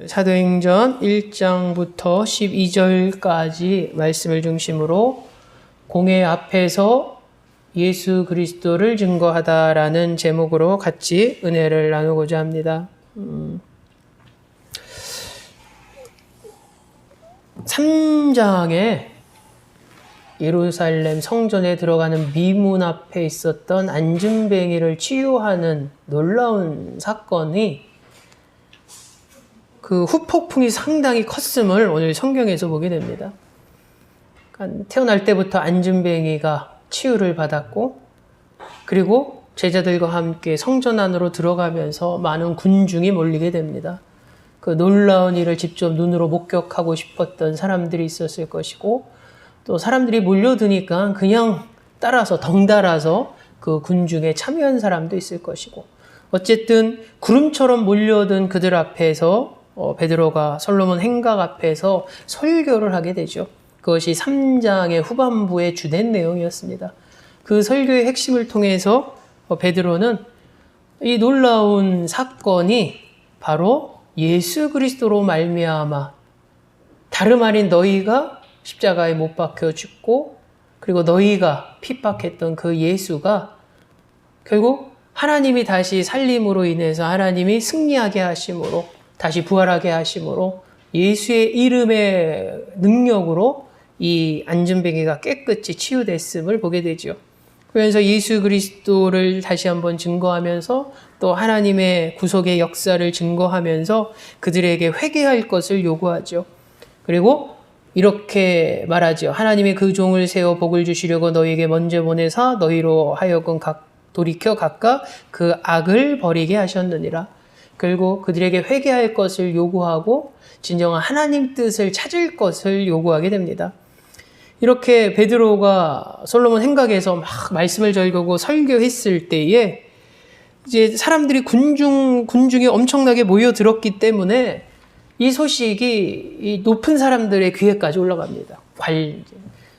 사도행전 1장부터 12절까지 말씀을 중심으로 공회 앞에서 예수 그리스도를 증거하다라는 제목으로 같이 은혜를 나누고자 합니다. 3장에 예루살렘 성전에 들어가는 미문 앞에 있었던 안진뱅이를 치유하는 놀라운 사건이 그 후폭풍이 상당히 컸음을 오늘 성경에서 보게 됩니다. 그러니까 태어날 때부터 안진뱅이가 치유를 받았고, 그리고 제자들과 함께 성전 안으로 들어가면서 많은 군중이 몰리게 됩니다. 그 놀라운 일을 직접 눈으로 목격하고 싶었던 사람들이 있었을 것이고, 또 사람들이 몰려드니까 그냥 따라서 덩달아서 그 군중에 참여한 사람도 있을 것이고, 어쨌든 구름처럼 몰려든 그들 앞에서 베드로가 솔로몬 행각 앞에서 설교를 하게 되죠. 그것이 3장의 후반부의 주된 내용이었습니다. 그 설교의 핵심을 통해서 베드로는 이 놀라운 사건이 바로 예수 그리스도로 말미암아 다름 아닌 너희가 십자가에 못 박혀 죽고, 그리고 너희가 핍박했던 그 예수가 결국 하나님이 다시 살림으로 인해서 하나님이 승리하게 하심으로, 다시 부활하게 하심으로 예수의 이름의 능력으로 이 안진뱅이가 깨끗이 치유됐음을 보게 되죠. 그래서 예수 그리스도를 다시 한번 증거하면서 또 하나님의 구속의 역사를 증거하면서 그들에게 회개할 것을 요구하죠. 그리고 이렇게 말하죠. 하나님의 그 종을 세워 복을 주시려고 너희에게 먼저 보내사 너희로 하여금 돌이켜 각각 그 악을 버리게 하셨느니라. 결국 그들에게 회개할 것을 요구하고 진정한 하나님 뜻을 찾을 것을 요구하게 됩니다. 이렇게 베드로가 솔로몬 행각에서 막 말씀을 전하고 설교했을 때에 이제 사람들이 군중이 엄청나게 모여들었기 때문에 이 소식이 이 높은 사람들의 귀에까지 올라갑니다.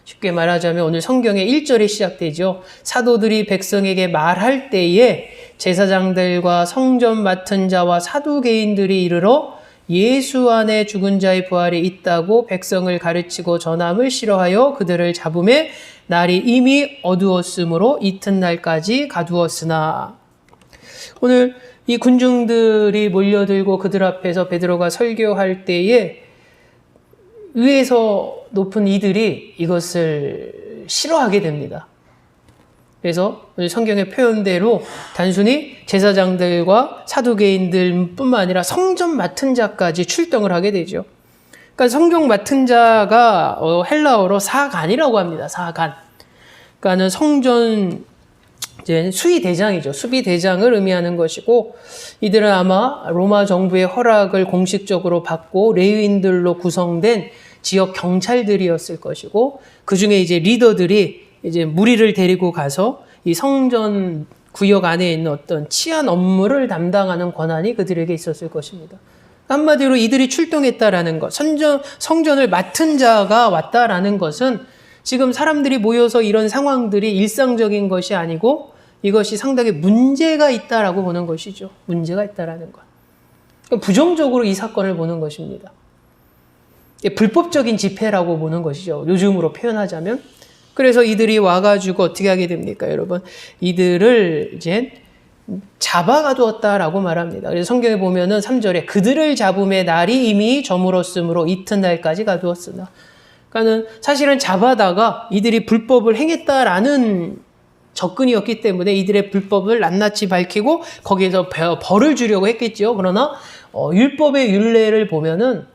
쉽게 말하자면 오늘 성경의 1절에 시작되죠. 사도들이 백성에게 말할 때에 제사장들과 성전 맡은 자와 사두개인들이 이르러 예수 안에 죽은 자의 부활이 있다고 백성을 가르치고 전함을 싫어하여 그들을 잡음에 날이 이미 어두웠으므로 이튿날까지 가두었으나. 오늘 이 군중들이 몰려들고 그들 앞에서 베드로가 설교할 때에 위에서 높은 이들이 이것을 싫어하게 됩니다. 그래서 성경의 표현대로 단순히 제사장들과 사두개인들뿐만 아니라 성전 맡은 자까지 출동을 하게 되죠. 그러니까 성경 맡은 자가 헬라어로 사간이라고 합니다. 사간. 그러니까는 성전 이제 수의대장이죠. 수비대장을 의미하는 것이고, 이들은 아마 로마 정부의 허락을 공식적으로 받고 레위인들로 구성된 지역 경찰들이었을 것이고, 그 중에 이제 리더들이 이제 무리를 데리고 가서 이 성전 구역 안에 있는 어떤 치안 업무를 담당하는 권한이 그들에게 있었을 것입니다. 한마디로 이들이 출동했다라는 것, 성전을 맡은 자가 왔다라는 것은 지금 사람들이 모여서 이런 상황들이 일상적인 것이 아니고 이것이 상당히 문제가 있다라고 보는 것이죠. 문제가 있다라는 것. 부정적으로 이 사건을 보는 것입니다. 불법적인 집회라고 보는 것이죠. 요즘으로 표현하자면. 그래서 이들이 와가지고 어떻게 하게 됩니까, 여러분? 이들을 이제 잡아가두었다라고 말합니다. 그래서 성경에 보면은 3절에 그들을 잡음에 날이 이미 저물었으므로 이튿날까지 가두었으나. 그러니까는 사실은 잡아다가 이들이 불법을 행했다라는 접근이었기 때문에 이들의 불법을 낱낱이 밝히고 거기에서 벌을 주려고 했겠죠. 그러나 율법의 율례를 보면은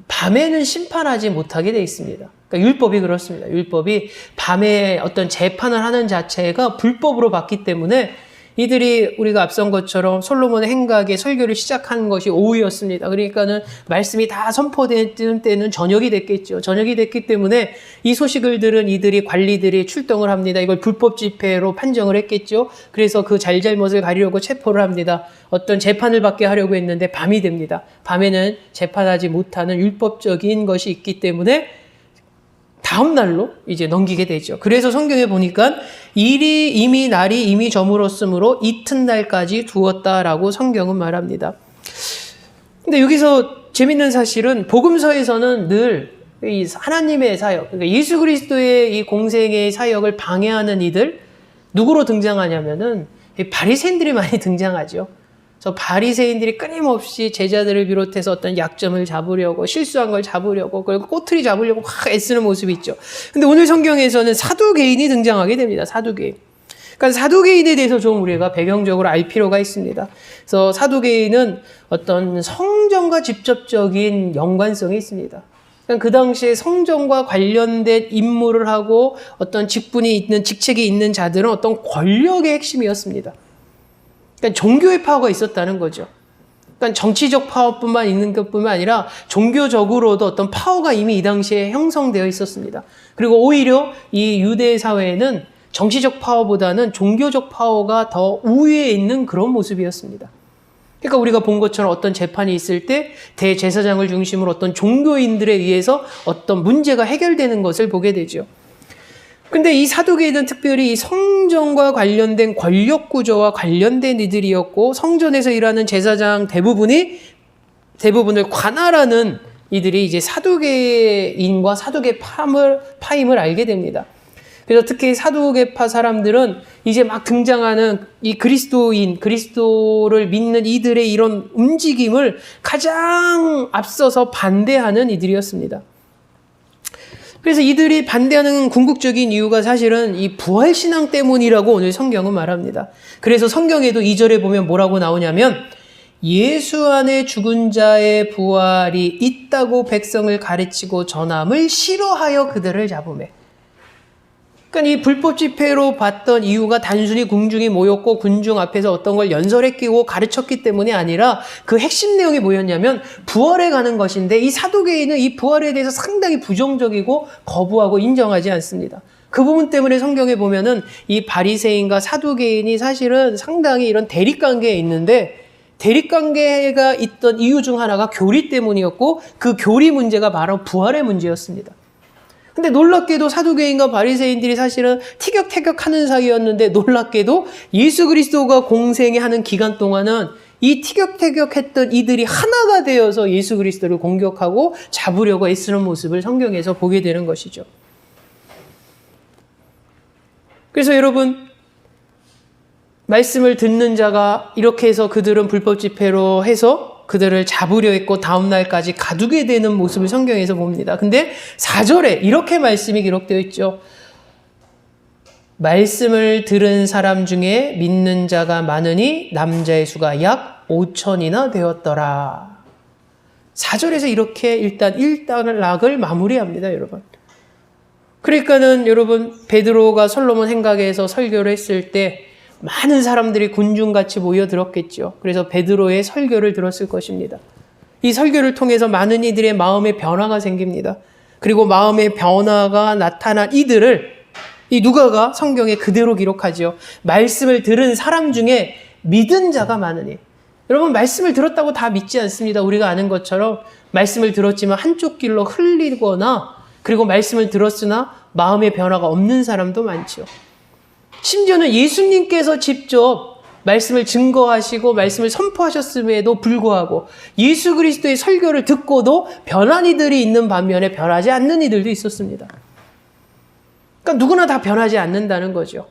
밤에는 심판하지 못하게 돼 있습니다. 그러니까 율법이 그렇습니다. 율법이 밤에 어떤 재판을 하는 자체가 불법으로 봤기 때문에 이들이 우리가 앞선 것처럼 솔로몬의 행각의 설교를 시작한 것이 오후였습니다. 그러니까는 말씀이 다 선포된 때는 저녁이 됐겠죠. 저녁이 됐기 때문에 이 소식을 들은 이들이 관리들이 출동을 합니다. 이걸 불법 집회로 판정을 했겠죠. 그래서 그 잘잘못을 가리려고 체포를 합니다. 어떤 재판을 받게 하려고 했는데 밤이 됩니다. 밤에는 재판하지 못하는 율법적인 것이 있기 때문에 다음 날로 이제 넘기게 되죠. 그래서 성경에 보니까 날이 이미 저물었으므로 이튿날까지 두었다라고 성경은 말합니다. 근데 여기서 재밌는 사실은 복음서에서는 늘 이 하나님의 사역, 그러니까 예수 그리스도의 이 공생의 사역을 방해하는 이들, 누구로 등장하냐면은 바리새인들이 많이 등장하죠. 그래서 바리새인들이 끊임없이 제자들을 비롯해서 어떤 약점을 잡으려고, 실수한 걸 잡으려고, 그리고 꼬투리 잡으려고 막 애쓰는 모습이 있죠. 근데 오늘 성경에서는 사두개인이 등장하게 됩니다. 사두개인. 그러니까 사두개인에 대해서 좀 우리가 배경적으로 알 필요가 있습니다. 그래서 사두개인은 어떤 성전과 직접적인 연관성이 있습니다. 그러니까 그 당시에 성전과 관련된 임무를 하고 어떤 직분이 있는, 직책이 있는 자들은 어떤 권력의 핵심이었습니다. 그러니까 종교의 파워가 있었다는 거죠. 그러니까 정치적 파워뿐만 있는 것뿐만 아니라 종교적으로도 어떤 파워가 이미 이 당시에 형성되어 있었습니다. 그리고 오히려 이 유대 사회에는 정치적 파워보다는 종교적 파워가 더 우위에 있는 그런 모습이었습니다. 그러니까 우리가 본 것처럼 어떤 재판이 있을 때 대제사장을 중심으로 어떤 종교인들에 의해서 어떤 문제가 해결되는 것을 보게 되죠. 근데 이 사두개인은 특별히 이 성전과 관련된 권력 구조와 관련된 이들이었고, 성전에서 일하는 제사장 대부분을 관할하는 이들이 이제 사두개인과 사두개 파임을 알게 됩니다. 그래서 특히 사두개파 사람들은 이제 막 등장하는 이 그리스도를 믿는 이들의 이런 움직임을 가장 앞서서 반대하는 이들이었습니다. 그래서 이들이 반대하는 궁극적인 이유가 사실은 이 부활신앙 때문이라고 오늘 성경은 말합니다. 그래서 성경에도 2절에 보면 뭐라고 나오냐면, 예수 안에 죽은 자의 부활이 있다고 백성을 가르치고 전함을 싫어하여 그들을 잡으매. 그러니까 이 불법 집회로 봤던 이유가 단순히 군중이 모였고 군중 앞에서 어떤 걸 연설에 끼고 가르쳤기 때문이 아니라 그 핵심 내용이 뭐였냐면 부활에 가는 것인데, 이 사두개인은 이 부활에 대해서 상당히 부정적이고 거부하고 인정하지 않습니다. 그 부분 때문에 성경에 보면은 이 바리새인과 사두개인이 사실은 상당히 이런 대립관계에 있는데, 대립관계가 있던 이유 중 하나가 교리 때문이었고, 그 교리 문제가 바로 부활의 문제였습니다. 근데 놀랍게도 사두개인과 바리새인들이 사실은 티격태격하는 사이였는데, 놀랍게도 예수 그리스도가 공생에 하는 기간 동안은 이 티격태격했던 이들이 하나가 되어서 예수 그리스도를 공격하고 잡으려고 애쓰는 모습을 성경에서 보게 되는 것이죠. 그래서 여러분, 말씀을 듣는 자가 이렇게 해서 그들은 불법 집회로 해서 그들을 잡으려 했고 다음날까지 가두게 되는 모습을 성경에서 봅니다. 근데 4절에 이렇게 말씀이 기록되어 있죠. 말씀을 들은 사람 중에 믿는 자가 많으니 남자의 수가 약 5천이나 되었더라. 4절에서 이렇게 일단 1단락을 마무리합니다, 여러분. 그러니까는 여러분, 베드로가 솔로몬 행각에서 설교를 했을 때 많은 사람들이 군중같이 모여들었겠죠. 그래서 베드로의 설교를 들었을 것입니다. 이 설교를 통해서 많은 이들의 마음의 변화가 생깁니다. 그리고 마음의 변화가 나타난 이들을 이 누가가 성경에 그대로 기록하죠. 말씀을 들은 사람 중에 믿은 자가 많으니. 여러분, 말씀을 들었다고 다 믿지 않습니다. 우리가 아는 것처럼 말씀을 들었지만 한쪽 길로 흘리거나, 그리고 말씀을 들었으나 마음의 변화가 없는 사람도 많죠. 심지어는 예수님께서 직접 말씀을 증거하시고 말씀을 선포하셨음에도 불구하고 예수 그리스도의 설교를 듣고도 변한 이들이 있는 반면에 변하지 않는 이들도 있었습니다. 그러니까 누구나 다 변하지 않는다는 거죠.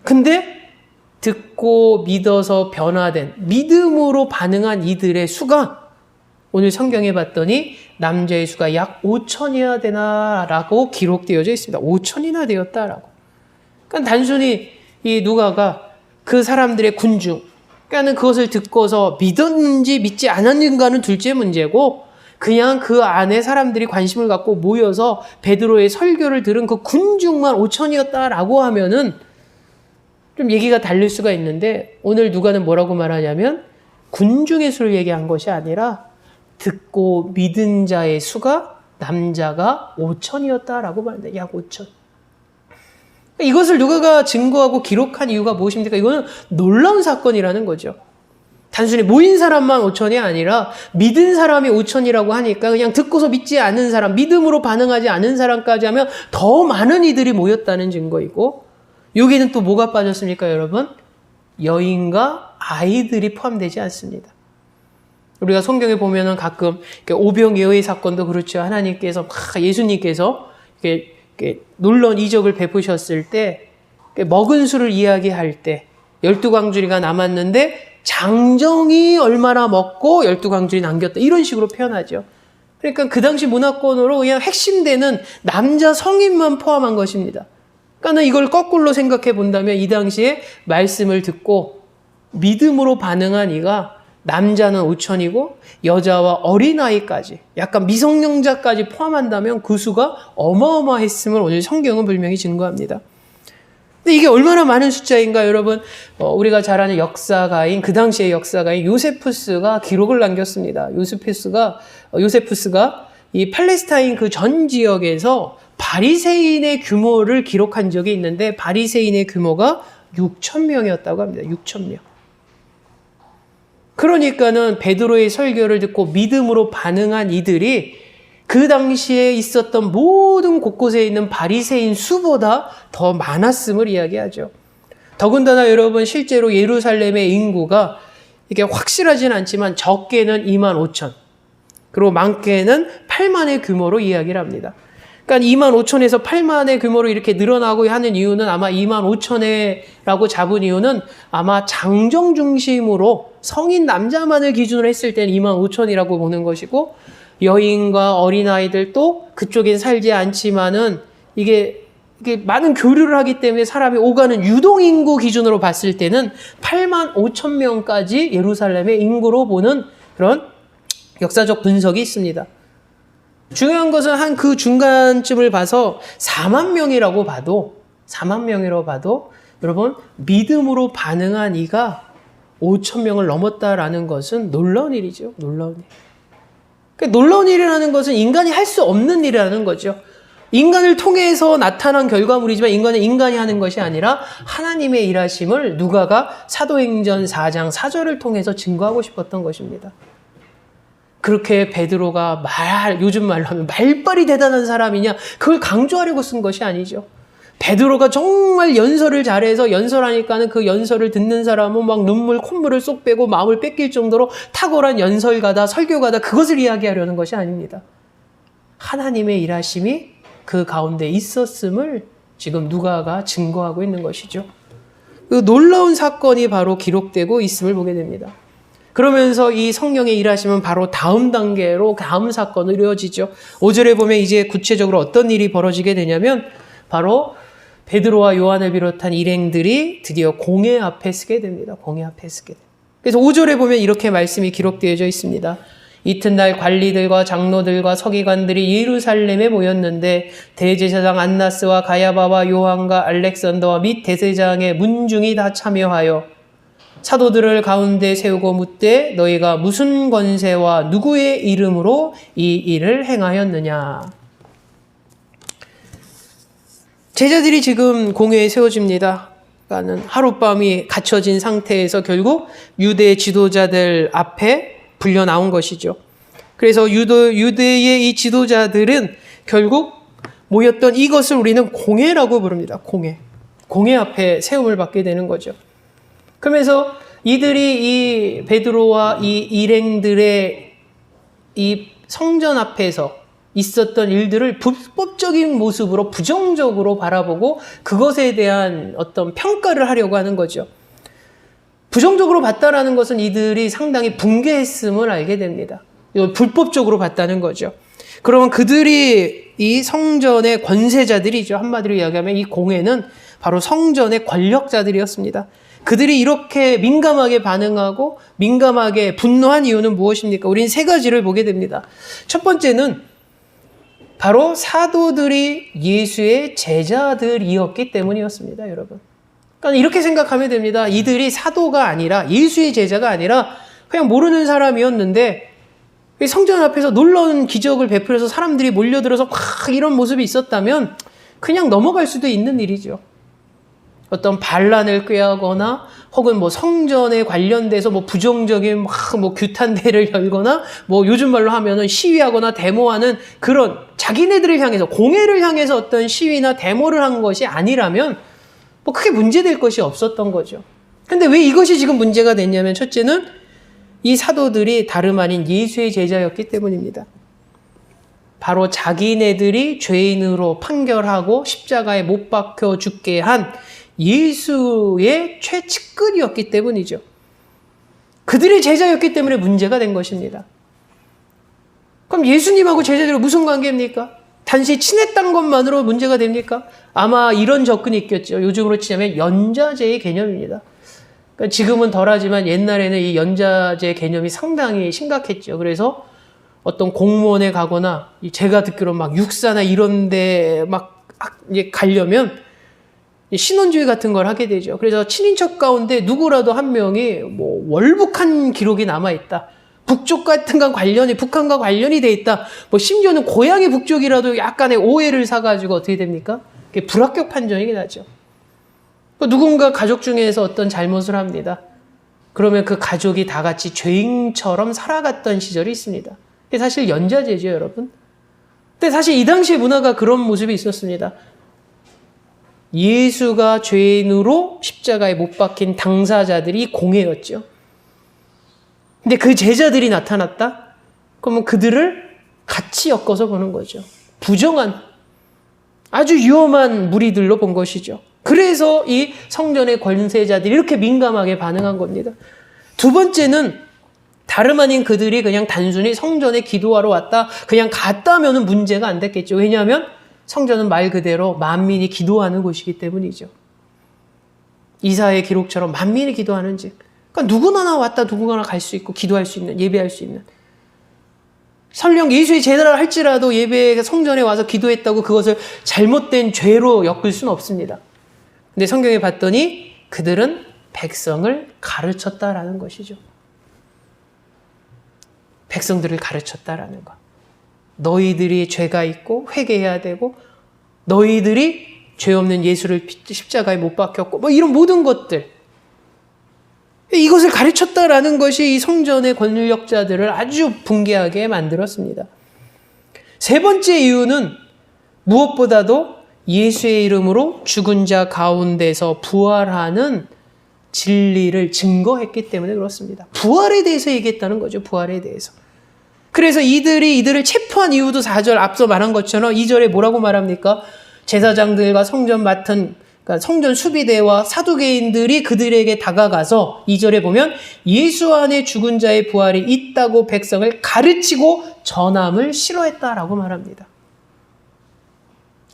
근데 듣고 믿어서 변화된, 믿음으로 반응한 이들의 수가 오늘 성경에 봤더니 남자의 수가 약 5천이나 되나라고 기록되어져 있습니다. 5천이나 되었다라고. 그러니까 단순히 이 누가가 그 사람들의 군중, 그러니까 그것을 듣고서 믿었는지 믿지 않았는가는 둘째 문제고, 그냥 그 안에 사람들이 관심을 갖고 모여서 베드로의 설교를 들은 그 군중만 5천이었다라고 하면은 좀 얘기가 다를 수가 있는데, 오늘 누가는 뭐라고 말하냐면 군중의 수를 얘기한 것이 아니라 듣고 믿은 자의 수가 남자가 5천이었다라고 말합니다. 약 5천. 이것을 누가가 증거하고 기록한 이유가 무엇입니까? 이거는 놀라운 사건이라는 거죠. 단순히 모인 사람만 5천이 아니라 믿은 사람이 5천이라고 하니까 그냥 듣고서 믿지 않은 사람, 믿음으로 반응하지 않은 사람까지 하면 더 많은 이들이 모였다는 증거이고, 여기는 또 뭐가 빠졌습니까, 여러분? 여인과 아이들이 포함되지 않습니다. 우리가 성경에 보면은 가끔 오병이어의 사건도 그렇죠. 하나님께서 예수님께서 이렇게 놀라운 이적을 베푸셨을 때 먹은 술을 이야기할 때 12광주리가 남았는데 장정이 얼마나 먹고 12광주리 남겼다. 이런 식으로 표현하죠. 그러니까 그 당시 문화권으로 그냥 핵심되는 남자 성인만 포함한 것입니다. 그러니까 이걸 거꾸로 생각해 본다면 이 당시에 말씀을 듣고 믿음으로 반응한 이가 남자는 5천이고 여자와 어린아이까지 약간 미성년자까지 포함한다면 그 수가 어마어마했음을 오늘 성경은 분명히 증거합니다. 근데 이게 얼마나 많은 숫자인가 여러분. 우리가 잘 아는 역사가인 그 당시의 역사가인 요세푸스가 기록을 남겼습니다. 요세푸스가 이 팔레스타인 그 전 지역에서 바리새인의 규모를 기록한 적이 있는데 바리새인의 규모가 6천 명이었다고 합니다. 6천 명. 그러니까는 베드로의 설교를 듣고 믿음으로 반응한 이들이 그 당시에 있었던 모든 곳곳에 있는 바리새인 수보다 더 많았음을 이야기하죠. 더군다나 여러분 실제로 예루살렘의 인구가 이게 확실하진 않지만 적게는 2만 5천 그리고 많게는 8만의 규모로 이야기를 합니다. 그러니까 2만 5천에서 8만의 규모로 이렇게 늘어나고 하는 이유는 아마 2만 5천에라고 잡은 이유는 아마 장정 중심으로 성인 남자만을 기준으로 했을 때는 2만 5천이라고 보는 것이고 여인과 어린아이들도 그쪽에 살지 않지만은 이게 많은 교류를 하기 때문에 사람이 오가는 유동인구 기준으로 봤을 때는 8만 5천 명까지 예루살렘의 인구로 보는 그런 역사적 분석이 있습니다. 중요한 것은 한 그 중간쯤을 봐서 4만 명이라고 봐도 여러분 믿음으로 반응한 이가 5천 명을 넘었다라는 것은 놀라운 일이죠. 놀라운 일. 그러니까 놀라운 일이라는 것은 인간이 할 수 없는 일이라는 거죠. 인간을 통해서 나타난 결과물이지만 인간은 인간이 하는 것이 아니라 하나님의 일하심을 누가가 사도행전 4장 4절을 통해서 증거하고 싶었던 것입니다. 그렇게 베드로가 요즘 말로 하면 말빨이 대단한 사람이냐 그걸 강조하려고 쓴 것이 아니죠. 베드로가 정말 연설을 잘해서 연설하니까는 그 연설을 듣는 사람은 막 콧물을 쏙 빼고 마음을 뺏길 정도로 탁월한 연설가다 설교가다 그것을 이야기하려는 것이 아닙니다. 하나님의 일하심이 그 가운데 있었음을 지금 누가가 증거하고 있는 것이죠. 그 놀라운 사건이 바로 기록되고 있음을 보게 됩니다. 그러면서 이 성령의 일하심은 바로 다음 단계로 다음 사건으로 이루어지죠. 5절에 보면 이제 구체적으로 어떤 일이 벌어지게 되냐면 바로 베드로와 요한을 비롯한 일행들이 드디어 공회 앞에 서게 됩니다. 공회 앞에 서게 됩니다. 그래서 5절에 보면 이렇게 말씀이 기록되어져 있습니다. 이튿날 관리들과 장로들과 서기관들이 예루살렘에 모였는데 대제사장 안나스와 가야바와 요한과 알렉산더와 및 대제사장의 문중이 다 참여하여 사도들을 가운데 세우고 묻되 너희가 무슨 권세와 누구의 이름으로 이 일을 행하였느냐. 제자들이 지금 공회에 세워집니다. 그러니까 하룻밤이 갇혀진 상태에서 결국 유대 지도자들 앞에 불려 나온 것이죠. 그래서 유대의 이 지도자들은 결국 모였던 이것을 우리는 공회라고 부릅니다. 공회. 공회 앞에 세움을 받게 되는 거죠. 그러면서 이들이 이 베드로와 이 일행들의 이 성전 앞에서 있었던 일들을 불법적인 모습으로 부정적으로 바라보고 그것에 대한 어떤 평가를 하려고 하는 거죠. 부정적으로 봤다라는 것은 이들이 상당히 붕괴했음을 알게 됩니다. 이걸 불법적으로 봤다는 거죠. 그러면 그들이 이 성전의 권세자들이죠. 한마디로 이야기하면 이 공회는 바로 성전의 권력자들이었습니다. 그들이 이렇게 민감하게 반응하고 민감하게 분노한 이유는 무엇입니까? 우린 세 가지를 보게 됩니다. 첫 번째는 바로 사도들이 예수의 제자들이었기 때문이었습니다, 여러분. 그러니까 이렇게 생각하면 됩니다. 이들이 사도가 아니라 예수의 제자가 아니라 그냥 모르는 사람이었는데 성전 앞에서 놀라운 기적을 베풀어서 사람들이 몰려들어서 막 이런 모습이 있었다면 그냥 넘어갈 수도 있는 일이죠. 어떤 반란을 꾀하거나 혹은 성전에 관련돼서 부정적인 규탄대를 열거나 요즘 말로 하면은 시위하거나 데모하는 그런 자기네들을 향해서 공회를 향해서 어떤 시위나 데모를 한 것이 아니라면 크게 문제될 것이 없었던 거죠. 근데 왜 이것이 지금 문제가 됐냐면 첫째는 이 사도들이 다름 아닌 예수의 제자였기 때문입니다. 바로 자기네들이 죄인으로 판결하고 십자가에 못 박혀 죽게 한 예수의 최측근이었기 때문이죠. 그들의 제자였기 때문에 문제가 된 것입니다. 그럼 예수님하고 제자들이 무슨 관계입니까? 단지 친했던 것만으로 문제가 됩니까? 아마 이런 접근이 있겠죠. 요즘으로 치자면 연좌제의 개념입니다. 그러니까 지금은 덜하지만 옛날에는 이 연좌제 개념이 상당히 심각했죠. 그래서 어떤 공무원에 가거나 제가 듣기로 막 육사나 이런 데 막 가려면 신원주의 같은 걸 하게 되죠. 그래서 친인척 가운데 누구라도 한 명이 뭐 월북한 기록이 남아있다. 북쪽 같은 건 관련이, 북한과 관련이 돼 있다. 뭐 심지어는 고향이 북쪽이라도 약간의 오해를 사가지고 어떻게 됩니까? 그게 불합격 판정이 나죠. 누군가 가족 중에서 어떤 잘못을 합니다. 그러면 그 가족이 다 같이 죄인처럼 살아갔던 시절이 있습니다. 그게 사실 연좌제죠, 여러분. 근데 사실 이 당시의 문화가 그런 모습이 있었습니다. 예수가 죄인으로 십자가에 못 박힌 당사자들이 공회였죠. 근데 그 제자들이 나타났다? 그러면 그들을 같이 엮어서 보는 거죠. 부정한, 아주 위험한 무리들로 본 것이죠. 그래서 이 성전의 권세자들이 이렇게 민감하게 반응한 겁니다. 두 번째는 다름 아닌 그들이 그냥 단순히 성전에 기도하러 왔다, 그냥 갔다면 문제가 안 됐겠죠. 왜냐하면 성전은 말 그대로 만민이 기도하는 곳이기 때문이죠. 이사의 기록처럼 만민이 기도하는 집. 그러니까 누구나 왔다 누구나 갈 수 있고 기도할 수 있는, 예배할 수 있는. 설령 예수의 제자라 할지라도 예배 성전에 와서 기도했다고 그것을 잘못된 죄로 엮을 수는 없습니다. 근데 성경에 봤더니 그들은 백성을 가르쳤다라는 것이죠. 백성들을 가르쳤다라는 것. 너희들이 죄가 있고 회개해야 되고 너희들이 죄 없는 예수를 십자가에 못 박혔고 뭐 이런 모든 것들. 이것을 가르쳤다라는 것이 이 성전의 권력자들을 아주 붕괴하게 만들었습니다. 세 번째 이유는 무엇보다도 예수의 이름으로 죽은 자 가운데서 부활하는 진리를 증거했기 때문에 그렇습니다. 부활에 대해서 얘기했다는 거죠. 부활에 대해서. 그래서 이들을 체포한 이유도 4절 앞서 말한 것처럼 2절에 뭐라고 말합니까? 제사장들과 성전 맡은, 그러니까 성전 수비대와 사두개인들이 그들에게 다가가서 2절에 보면 예수 안에 죽은 자의 부활이 있다고 백성을 가르치고 전함을 싫어했다라고 말합니다.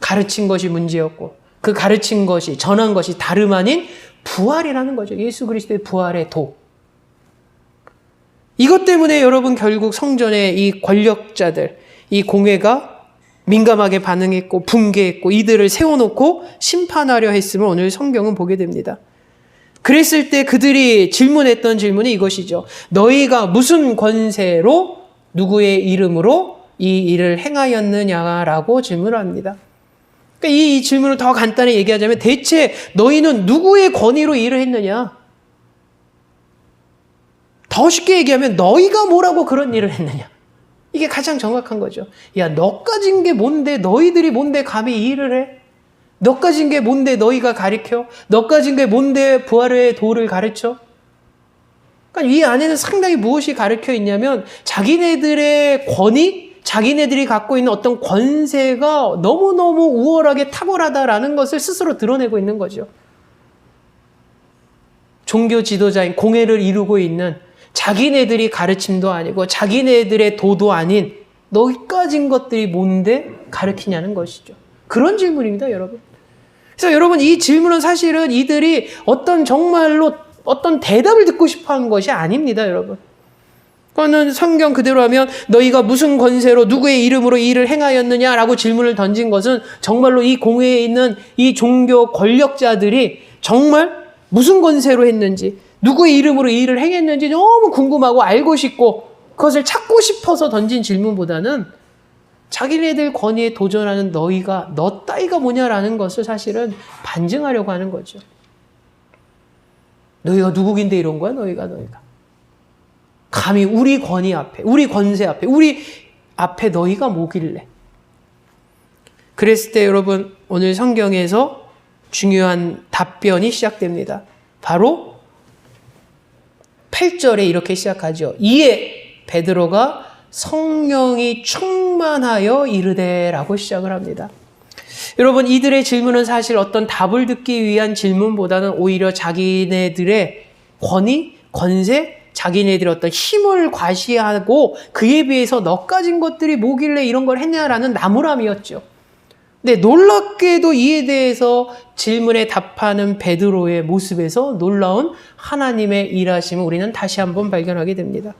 가르친 것이 문제였고 그 가르친 것이, 전한 것이 다름 아닌 부활이라는 거죠. 예수 그리스도의 부활의 도. 이것 때문에 여러분 결국 성전의 이 권력자들, 이 공회가 민감하게 반응했고 붕괴했고 이들을 세워놓고 심판하려 했음을 오늘 성경은 보게 됩니다. 그랬을 때 그들이 질문했던 질문이 이것이죠. 너희가 무슨 권세로 누구의 이름으로 이 일을 행하였느냐라고 질문합니다. 그러니까 이 질문을 더 간단히 얘기하자면 대체 너희는 누구의 권위로 이 일을 했느냐? 더 쉽게 얘기하면 너희가 뭐라고 그런 일을 했느냐? 이게 가장 정확한 거죠. 야, 너 가진 게 뭔데, 너희들이 뭔데 감히 이 일을 해? 너 가진 게 뭔데 너희가 가르쳐? 너 가진 게 뭔데 부활의 도를 가르쳐? 그러니까 이 안에는 상당히 무엇이 가르쳐 있냐면 자기네들의 권위, 자기네들이 갖고 있는 어떤 권세가 너무너무 우월하게 탁월하다라는 것을 스스로 드러내고 있는 거죠. 종교 지도자인 공회를 이루고 있는 자기네들이 가르침도 아니고 자기네들의 도도 아닌 너희 가진 것들이 뭔데 가르치냐는 것이죠. 그런 질문입니다, 여러분. 그래서 여러분 이 질문은 사실은 이들이 정말로 어떤 대답을 듣고 싶어 한 것이 아닙니다, 여러분. 그거는 성경 그대로 하면 너희가 무슨 권세로 누구의 이름으로 이 일을 행하였느냐라고 질문을 던진 것은 정말로 이 공회에 있는 이 종교 권력자들이 정말 무슨 권세로 했는지 누구의 이름으로 이 일을 행했는지 너무 궁금하고 알고 싶고 그것을 찾고 싶어서 던진 질문보다는 자기네들 권위에 도전하는 너희가 너 따위가 뭐냐라는 것을 사실은 반증하려고 하는 거죠. 너희가 누구긴데 이런 거야? 너희가. 감히 우리 권위 앞에, 우리 권세 앞에, 우리 앞에 너희가 뭐길래. 그랬을 때 여러분 오늘 성경에서 중요한 답변이 시작됩니다. 바로 8절에 이렇게 시작하죠. 이에 베드로가 성령이 충만하여 이르되라고 시작을 합니다. 여러분, 이들의 질문은 사실 어떤 답을 듣기 위한 질문보다는 오히려 자기네들의 권위, 권세, 자기네들의 어떤 힘을 과시하고 그에 비해서 너 가진 것들이 뭐길래 이런 걸 했냐라는 나무람이었죠. 근데 놀랍게도 이에 대해서 질문에 답하는 베드로의 모습에서 놀라운 하나님의 일하심을 우리는 다시 한번 발견하게 됩니다.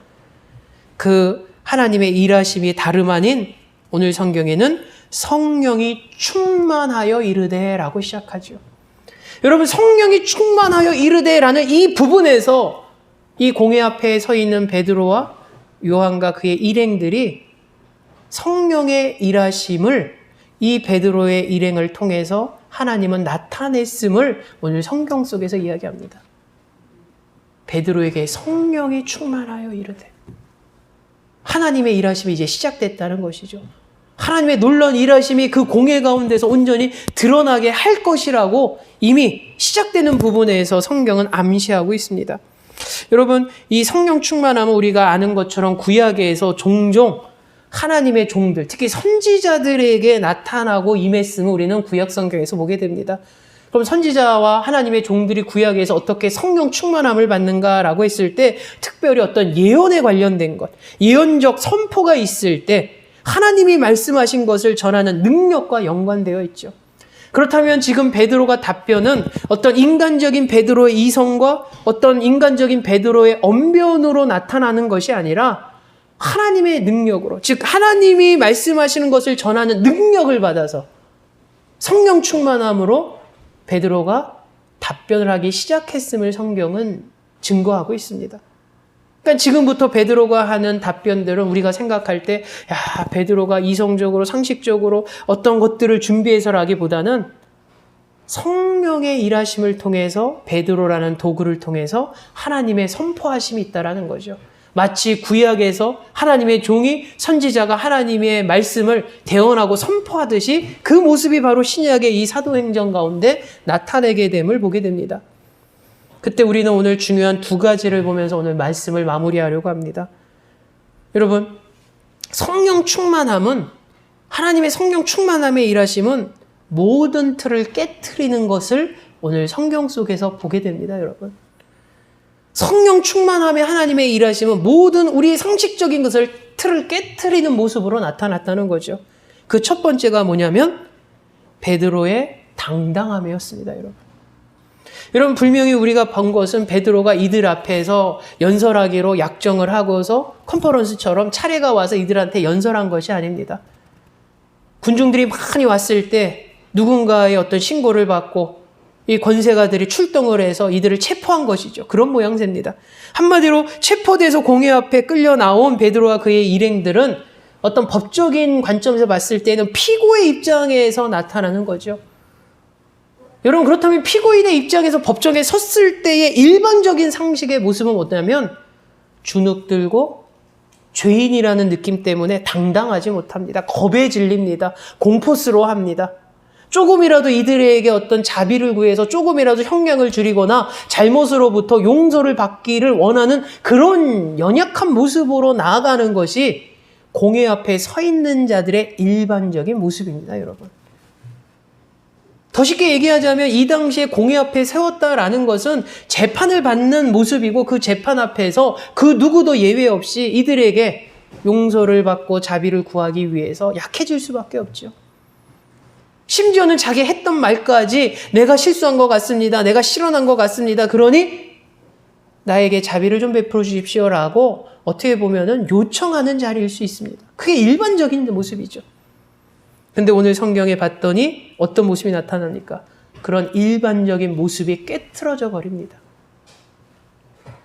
그 하나님의 일하심이 다름 아닌 오늘 성경에는 성령이 충만하여 이르되라고 시작하죠. 여러분, 성령이 충만하여 이르되라는 이 부분에서 이 공회 앞에 서 있는 베드로와 요한과 그의 일행들이 성령의 일하심을 이 베드로의 일행을 통해서 하나님은 나타냈음을 오늘 성경 속에서 이야기합니다. 베드로에게 성령이 충만하여 이르되 하나님의 일하심이 이제 시작됐다는 것이죠. 하나님의 놀라운 일하심이 그 공회 가운데서 온전히 드러나게 할 것이라고 이미 시작되는 부분에서 성경은 암시하고 있습니다. 여러분, 이 성령 충만함은 우리가 아는 것처럼 구약에서 종종 하나님의 종들, 특히 선지자들에게 나타나고 임했음을 우리는 구약 성경에서 보게 됩니다. 그럼 선지자와 하나님의 종들이 구약에서 어떻게 성령 충만함을 받는가라고 했을 때 특별히 어떤 예언에 관련된 것, 예언적 선포가 있을 때 하나님이 말씀하신 것을 전하는 능력과 연관되어 있죠. 그렇다면 지금 베드로가 답변은 어떤 인간적인 베드로의 이성과 어떤 인간적인 베드로의 언변으로 나타나는 것이 아니라 하나님의 능력으로, 즉 하나님이 말씀하시는 것을 전하는 능력을 받아서 성령 충만함으로 베드로가 답변을 하기 시작했음을 성경은 증거하고 있습니다. 그러니까 지금부터 베드로가 하는 답변들은 우리가 생각할 때 베드로가 이성적으로 상식적으로 어떤 것들을 준비해서라기보다는 성령의 일하심을 통해서 베드로라는 도구를 통해서 하나님의 선포하심이 있다라는 거죠. 마치 구약에서 하나님의 종이 선지자가 하나님의 말씀을 대언하고 선포하듯이 그 모습이 바로 신약의 이 사도행전 가운데 나타내게 됨을 보게 됩니다. 그때 우리는 오늘 중요한 두 가지를 보면서 오늘 말씀을 마무리하려고 합니다. 여러분, 성령 충만함은, 하나님의 성령 충만함의 일하심은 모든 틀을 깨트리는 것을 오늘 성경 속에서 보게 됩니다, 여러분. 성령 충만함의 하나님의 일하심은 모든 우리의 상식적인 것을 틀을 깨트리는 모습으로 나타났다는 거죠. 그 첫 번째가 뭐냐면 베드로의 당당함이었습니다, 여러분. 여러분, 분명히 우리가 본 것은 베드로가 이들 앞에서 연설하기로 약정을 하고서 컨퍼런스처럼 차례가 와서 이들한테 연설한 것이 아닙니다. 군중들이 많이 왔을 때 누군가의 어떤 신고를 받고 이 권세가들이 출동을 해서 이들을 체포한 것이죠. 그런 모양새입니다. 한마디로 체포돼서 공회 앞에 끌려 나온 베드로와 그의 일행들은 어떤 법적인 관점에서 봤을 때는 피고의 입장에서 나타나는 거죠. 여러분, 그렇다면 피고인의 입장에서 법정에 섰을 때의 일반적인 상식의 모습은 뭐냐면 주눅 들고 죄인이라는 느낌 때문에 당당하지 못합니다. 겁에 질립니다. 공포스러워합니다. 조금이라도 이들에게 어떤 자비를 구해서 조금이라도 형량을 줄이거나 잘못으로부터 용서를 받기를 원하는 그런 연약한 모습으로 나아가는 것이 공회 앞에 서 있는 자들의 일반적인 모습입니다, 여러분. 더 쉽게 얘기하자면 이 당시에 공회 앞에 세웠다라는 것은 재판을 받는 모습이고 그 재판 앞에서 그 누구도 예외 없이 이들에게 용서를 받고 자비를 구하기 위해서 약해질 수밖에 없죠. 심지어는 자기 했던 말까지 내가 실수한 것 같습니다. 내가 실언한 것 같습니다. 그러니 나에게 자비를 좀 베풀어 주십시오라고 어떻게 보면은 요청하는 자리일 수 있습니다. 그게 일반적인 모습이죠. 근데 오늘 성경에 봤더니 어떤 모습이 나타납니까? 그런 일반적인 모습이 깨트려져 버립니다.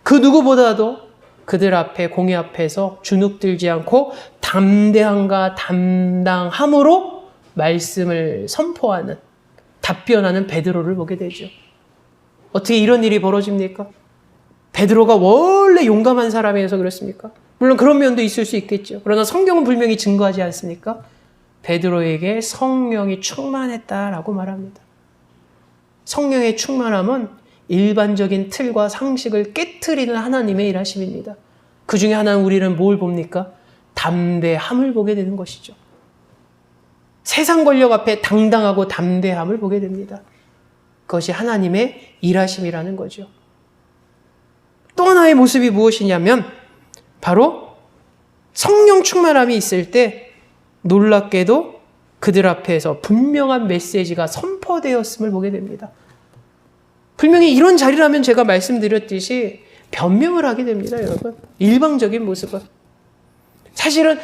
그 누구보다도 그들 앞에 공회 앞에서 주눅들지 않고 담대함과 담당함으로 말씀을 선포하는, 답변하는 베드로를 보게 되죠. 어떻게 이런 일이 벌어집니까? 베드로가 원래 용감한 사람이어서 그렇습니까? 물론 그런 면도 있을 수 있겠죠. 그러나 성경은 분명히 증거하지 않습니까? 베드로에게 성령이 충만했다라고 말합니다. 성령의 충만함은 일반적인 틀과 상식을 깨트리는 하나님의 일하심입니다. 그 중에 하나는 우리는 뭘 봅니까? 담대함을 보게 되는 것이죠. 세상 권력 앞에 당당하고 담대함을 보게 됩니다. 그것이 하나님의 일하심이라는 거죠. 또 하나의 모습이 무엇이냐면 바로 성령 충만함이 있을 때 놀랍게도 그들 앞에서 분명한 메시지가 선포되었음을 보게 됩니다. 분명히 이런 자리라면 제가 말씀드렸듯이 변명을 하게 됩니다, 여러분. 일방적인 모습은. 사실은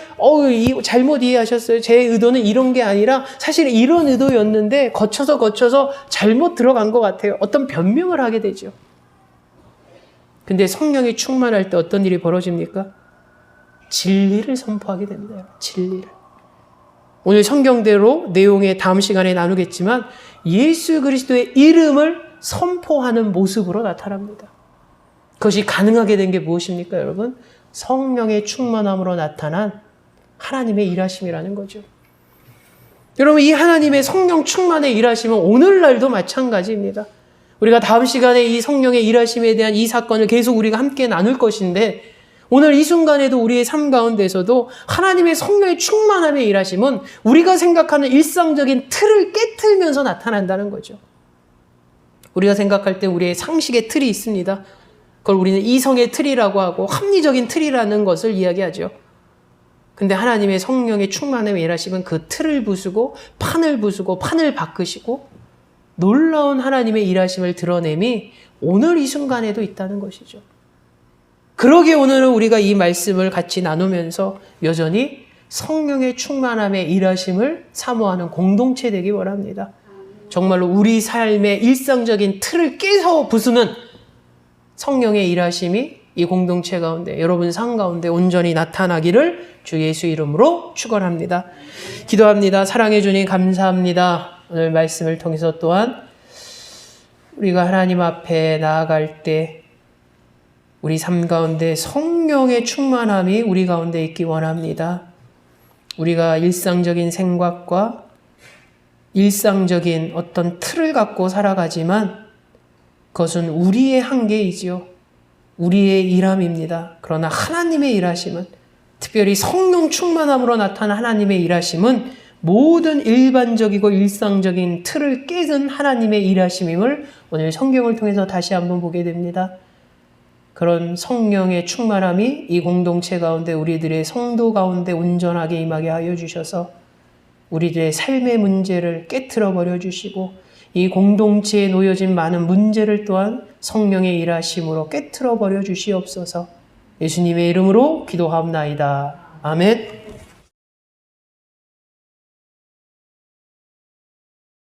잘못 이해하셨어요. 제 의도는 이런 게 아니라 사실 이런 의도였는데 거쳐서 잘못 들어간 것 같아요. 어떤 변명을 하게 되죠. 근데 성령이 충만할 때 어떤 일이 벌어집니까? 진리를 선포하게 됩니다. 진리를. 오늘 성경대로 내용에 다음 시간에 나누겠지만 예수 그리스도의 이름을 선포하는 모습으로 나타납니다. 그것이 가능하게 된 게 무엇입니까, 여러분? 성령의 충만함으로 나타난 하나님의 일하심이라는 거죠. 여러분, 이 하나님의 성령 충만의 일하심은 오늘날도 마찬가지입니다. 우리가 다음 시간에 이 성령의 일하심에 대한 이 사건을 계속 우리가 함께 나눌 것인데 오늘 이 순간에도 우리의 삶 가운데서도 하나님의 성령의 충만함의 일하심은 우리가 생각하는 일상적인 틀을 깨트리면서 나타난다는 거죠. 우리가 생각할 때 우리의 상식의 틀이 있습니다. 그걸 우리는 이성의 틀이라고 하고 합리적인 틀이라는 것을 이야기하죠. 근데 하나님의 성령의 충만함의 일하심은 그 틀을 부수고 판을 바꾸시고 놀라운 하나님의 일하심을 드러냄이 오늘 이 순간에도 있다는 것이죠. 그러기에 오늘은 우리가 이 말씀을 같이 나누면서 여전히 성령의 충만함의 일하심을 사모하는 공동체 되기 원합니다. 정말로 우리 삶의 일상적인 틀을 깨서 부수는 성령의 일하심이 이 공동체 가운데, 여러분 삶 가운데 온전히 나타나기를 주 예수 이름으로 축원합니다. 기도합니다. 사랑해 주님 감사합니다. 오늘 말씀을 통해서 또한 우리가 하나님 앞에 나아갈 때 우리 삶 가운데 성령의 충만함이 우리 가운데 있기 원합니다. 우리가 일상적인 생각과 일상적인 어떤 틀을 갖고 살아가지만 그것은 우리의 한계이지요. 우리의 일함입니다. 그러나 하나님의 일하심은, 특별히 성령 충만함으로 나타난 하나님의 일하심은 모든 일반적이고 일상적인 틀을 깨는 하나님의 일하심임을 오늘 성경을 통해서 다시 한번 보게 됩니다. 그런 성령의 충만함이 이 공동체 가운데 우리들의 성도 가운데 온전하게 임하게 하여 주셔서 우리들의 삶의 문제를 깨트려 버려 주시고 이 공동체에 놓여진 많은 문제를 또한 성령의 일하심으로 깨트려 버려 주시옵소서. 예수님의 이름으로 기도하옵나이다. 아멘.